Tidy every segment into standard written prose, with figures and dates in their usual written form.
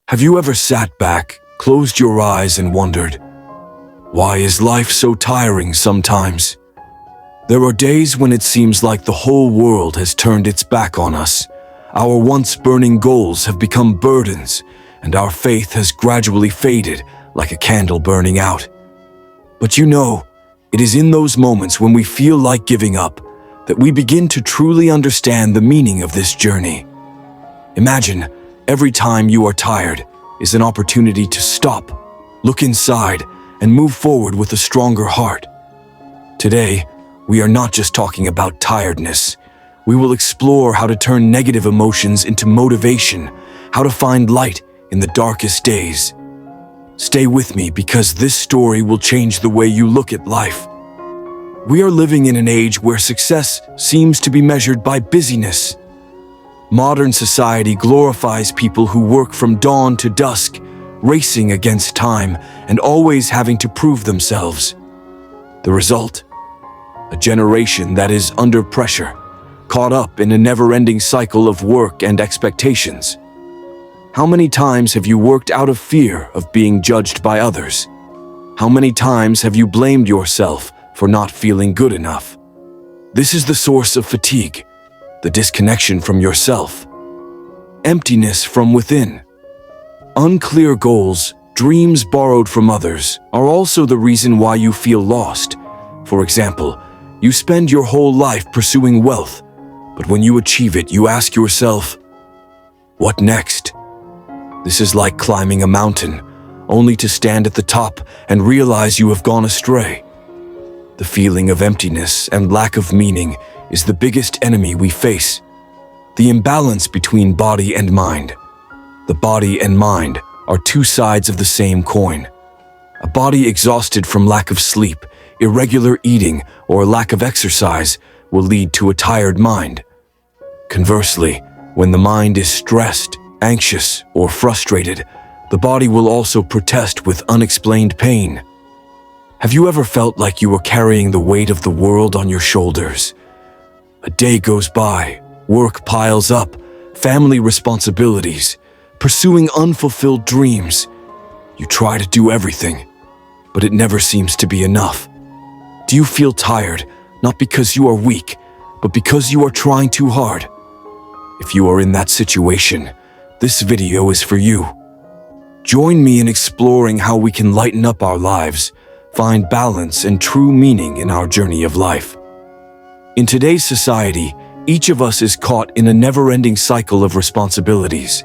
Have you ever sat back, closed your eyes and wondered, why is life so tiring sometimes? There are days when it seems like the whole world has turned its back on us. Our once burning goals have become burdens, and our faith has gradually faded like a candle burning out. But you know, it is in those moments when we feel like giving up that we begin to truly understand the meaning of this journey. Imagine every time you are tired is an opportunity to stop, look inside, and move forward with a stronger heart. Today, we are not just talking about tiredness. We will explore how to turn negative emotions into motivation, how to find light in the darkest days. Stay with me because this story will change the way you look at life. We are living in an age where success seems to be measured by busyness. Modern society glorifies people who work from dawn to dusk, racing against time and always having to prove themselves. The result? A generation that is under pressure, caught up in a never-ending cycle of work and expectations. How many times have you worked out of fear of being judged by others? How many times have you blamed yourself for not feeling good enough? This is the source of fatigue, the disconnection from yourself, emptiness from within. Unclear goals, dreams borrowed from others, are also the reason why you feel lost. For example, you spend your whole life pursuing wealth, but when you achieve it, you ask yourself, what next? This is like climbing a mountain, only to stand at the top and realize you have gone astray. The feeling of emptiness and lack of meaning is the biggest enemy we face. The imbalance between body and mind. The body and mind are two sides of the same coin. A body exhausted from lack of sleep, irregular eating, or lack of exercise will lead to a tired mind. Conversely, when the mind is stressed, anxious, or frustrated, the body will also protest with unexplained pain. Have you ever felt like you were carrying the weight of the world on your shoulders? A day goes by, work piles up, family responsibilities, pursuing unfulfilled dreams. You try to do everything, but it never seems to be enough. Do you feel tired, not because you are weak, but because you are trying too hard? If you are in that situation, this video is for you. Join me in exploring how we can lighten up our lives, find balance and true meaning in our journey of life. In today's society, each of us is caught in a never-ending cycle of responsibilities.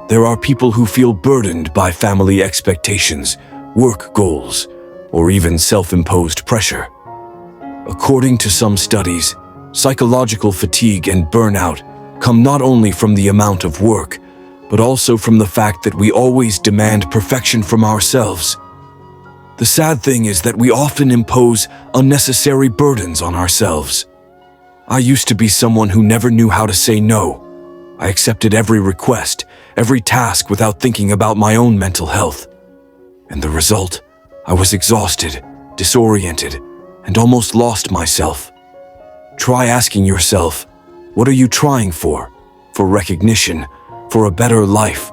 There are people who feel burdened by family expectations, work goals, or even self-imposed pressure. According to some studies, psychological fatigue and burnout come not only from the amount of work, but also from the fact that we always demand perfection from ourselves. The sad thing is that we often impose unnecessary burdens on ourselves. I used to be someone who never knew how to say no. I accepted every request, every task without thinking about my own mental health. And the result? I was exhausted, disoriented, and almost lost myself. Try asking yourself, what are you trying for? For recognition, for a better life,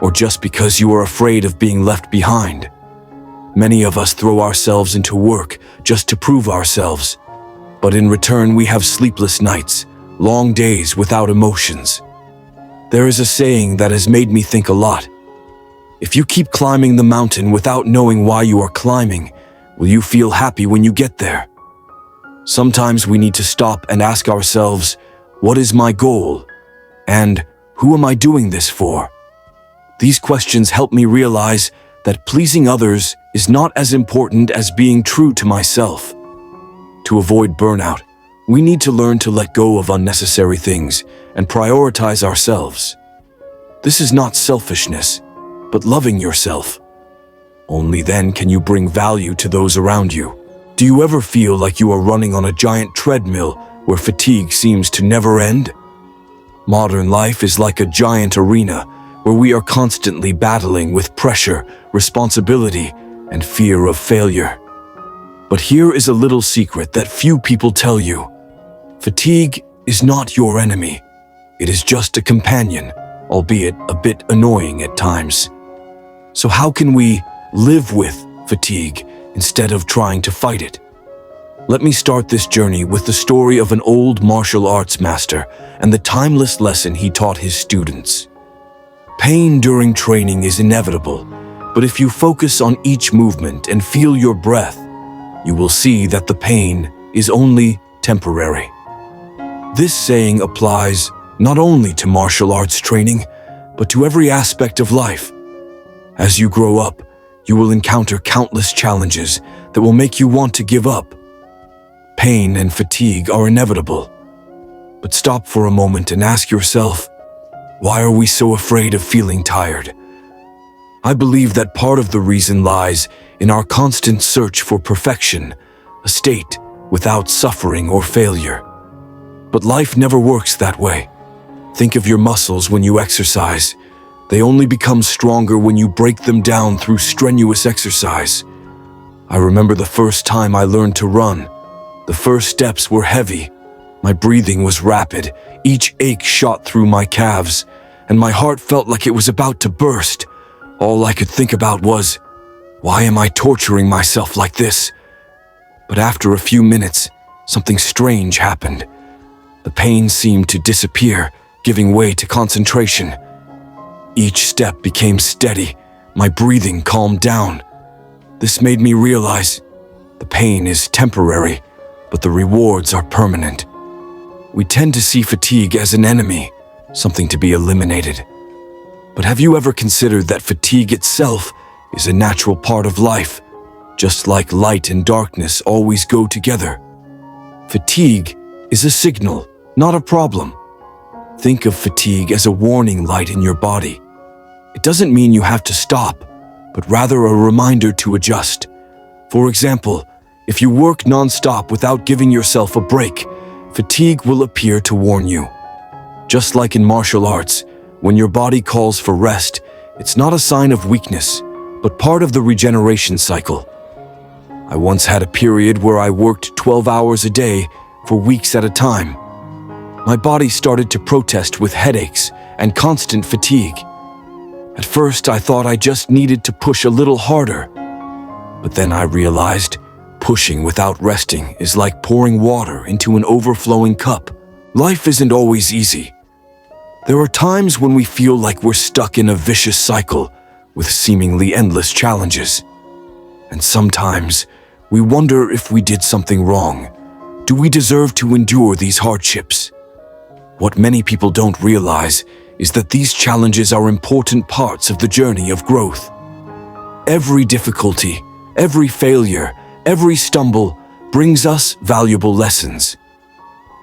or just because you are afraid of being left behind? Many of us throw ourselves into work just to prove ourselves, but in return we have sleepless nights, long days without emotions. There is a saying that has made me think a lot. If you keep climbing the mountain without knowing why you are climbing, will you feel happy when you get there? Sometimes we need to stop and ask ourselves, what is my goal? And who am I doing this for? These questions help me realize that pleasing others is not as important as being true to myself. To avoid burnout, we need to learn to let go of unnecessary things and prioritize ourselves. This is not selfishness, but loving yourself. Only then can you bring value to those around you. Do you ever feel like you are running on a giant treadmill where fatigue seems to never end? Modern life is like a giant arena where we are constantly battling with pressure, responsibility, and fear of failure. But here is a little secret that few people tell you. Fatigue is not your enemy. It is just a companion, albeit a bit annoying at times. So how can we live with fatigue instead of trying to fight it? Let me start this journey with the story of an old martial arts master and the timeless lesson he taught his students. Pain during training is inevitable, but if you focus on each movement and feel your breath, you will see that the pain is only temporary. This saying applies not only to martial arts training, but to every aspect of life. As you grow up, you will encounter countless challenges that will make you want to give up. Pain and fatigue are inevitable. But stop for a moment and ask yourself, why are we so afraid of feeling tired? I believe that part of the reason lies in our constant search for perfection, a state without suffering or failure. But life never works that way. Think of your muscles when you exercise. They only become stronger when you break them down through strenuous exercise. I remember the first time I learned to run. The first steps were heavy. My breathing was rapid. Each ache shot through my calves, and my heart felt like it was about to burst. All I could think about was, why am I torturing myself like this? But after a few minutes, something strange happened. The pain seemed to disappear, giving way to concentration. Each step became steady. My breathing calmed down. This made me realize the pain is temporary, but the rewards are permanent. We tend to see fatigue as an enemy, something to be eliminated. But have you ever considered that fatigue itself is a natural part of life, just like light and darkness always go together? Fatigue is a signal, not a problem. Think of fatigue as a warning light in your body. It doesn't mean you have to stop, but rather a reminder to adjust. For example, if you work non-stop without giving yourself a break, fatigue will appear to warn you. Just like in martial arts, when your body calls for rest, it's not a sign of weakness, but part of the regeneration cycle. I once had a period where I worked 12 hours a day for weeks at a time. My body started to protest with headaches and constant fatigue. At first, I thought I just needed to push a little harder. But then I realized pushing without resting is like pouring water into an overflowing cup. Life isn't always easy. There are times when we feel like we're stuck in a vicious cycle with seemingly endless challenges. And sometimes we wonder if we did something wrong. Do we deserve to endure these hardships? What many people don't realize is that these challenges are important parts of the journey of growth. Every difficulty, every failure, every stumble brings us valuable lessons.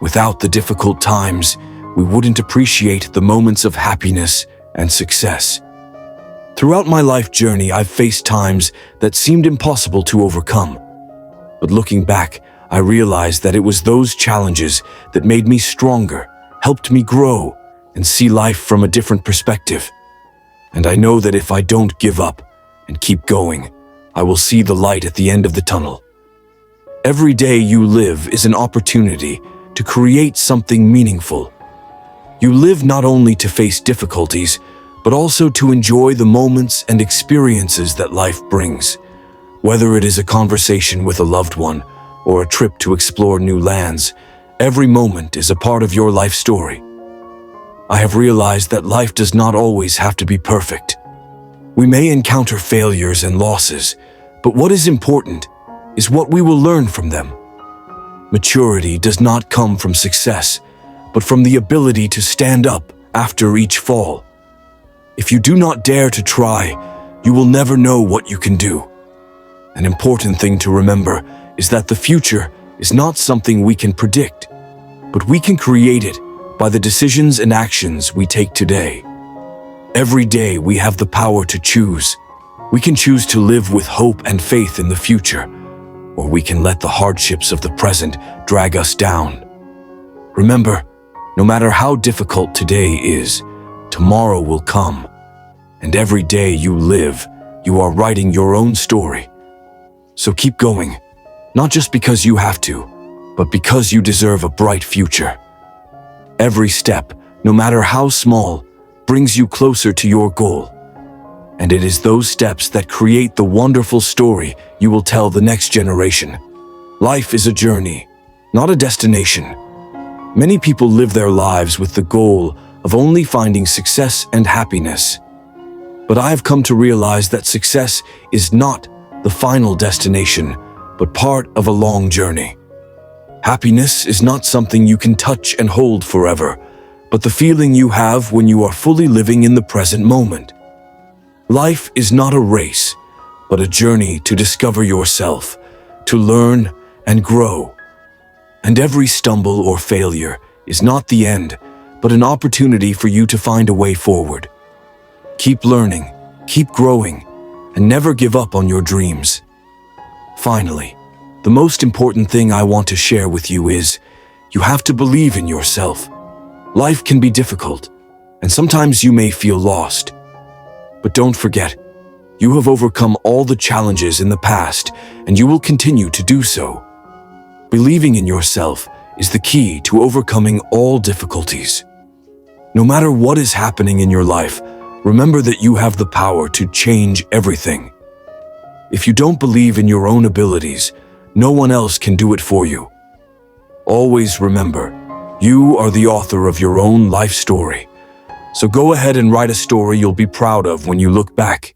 Without the difficult times, we wouldn't appreciate the moments of happiness and success. Throughout my life journey, I've faced times that seemed impossible to overcome. But looking back, I realized that it was those challenges that made me stronger, helped me grow, and see life from a different perspective. And I know that if I don't give up and keep going, I will see the light at the end of the tunnel. Every day you live is an opportunity to create something meaningful. You live not only to face difficulties, but also to enjoy the moments and experiences that life brings. Whether it is a conversation with a loved one or a trip to explore new lands, every moment is a part of your life story. I have realized that life does not always have to be perfect. We may encounter failures and losses, but what is important is what we will learn from them. Maturity does not come from success, but from the ability to stand up after each fall. If you do not dare to try, you will never know what you can do. An important thing to remember is that the future is not something we can predict, but we can create it by the decisions and actions we take today. Every day we have the power to choose. We can choose to live with hope and faith in the future, or we can let the hardships of the present drag us down. Remember, no matter how difficult today is, tomorrow will come. And every day you live, you are writing your own story. So keep going, not just because you have to, but because you deserve a bright future. Every step, no matter how small, brings you closer to your goal. And it is those steps that create the wonderful story you will tell the next generation. Life is a journey, not a destination. Many people live their lives with the goal of only finding success and happiness. But I have come to realize that success is not the final destination, but part of a long journey. Happiness is not something you can touch and hold forever, but the feeling you have when you are fully living in the present moment. Life is not a race, but a journey to discover yourself, to learn and grow. And every stumble or failure is not the end, but an opportunity for you to find a way forward. Keep learning, keep growing, and never give up on your dreams. Finally, the most important thing I want to share with you is, you have to believe in yourself. Life can be difficult, and sometimes you may feel lost. But don't forget, you have overcome all the challenges in the past, and you will continue to do so. Believing in yourself is the key to overcoming all difficulties. No matter what is happening in your life, remember that you have the power to change everything. If you don't believe in your own abilities, no one else can do it for you. Always remember, you are the author of your own life story. So go ahead and write a story you'll be proud of when you look back.